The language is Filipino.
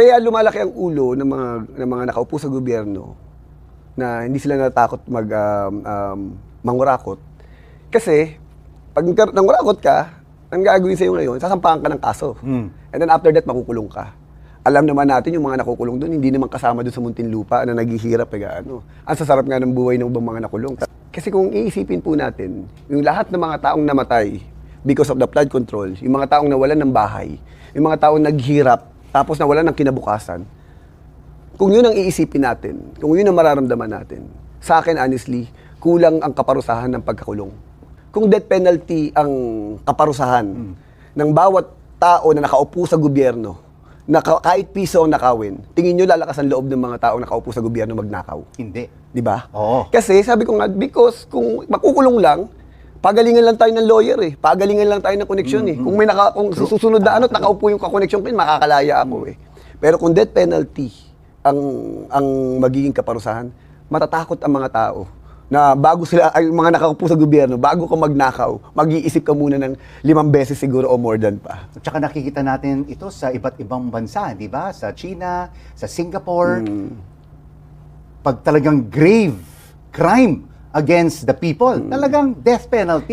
Kaya lumalaki ang ulo ng mga nakaupo sa gobyerno na hindi sila natatakot mangurakot. Kasi, pag nangurakot ka, ang gagawin sa'yo ngayon, sasampahan ka ng kaso. And then after that, makukulong ka. Alam naman natin yung mga nakukulong doon, hindi naman kasama doon sa Muntinlupa na naghihirap. Ang sasarap nga ng buhay ng mga nakulong. Kasi kung iisipin po natin, yung lahat ng mga taong namatay because of the flood control, yung mga taong nawalan ng bahay, yung mga taong naghirap, tapos nawalan ng kinabukasan, kung yun ang iisipin natin, kung yun ang mararamdaman natin, sa akin honestly, kulang ang kaparusahan ng pagkakulong. Kung death penalty ang kaparusahan ng bawat tao na nakaupo sa gobyerno, na kahit piso ang nakawin, tingin nyo lalakas ang loob ng mga tao nakaupo sa gobyerno magnakaw? Hindi. Di ba? Oo. Kasi sabi ko nga, because kung makukulong lang, pagalingan lang tayo ng lawyer eh. Pagalingan lang tayo ng koneksyon eh. Kung kung susunod na ano't nakaupo yung kakoneksyon ko, makakalaya ako eh. Pero kung death penalty ang magiging kaparusahan, matatakot ang mga tao na bago sila, ay mga nakaupo sa gobyerno, bago ka magnakaw, mag-iisip ka muna ng 5 beses siguro o more than pa. At saka nakikita natin ito sa iba't ibang bansa, di ba? Sa China, sa Singapore. Pag talagang grave crime against the people, talagang death penalty.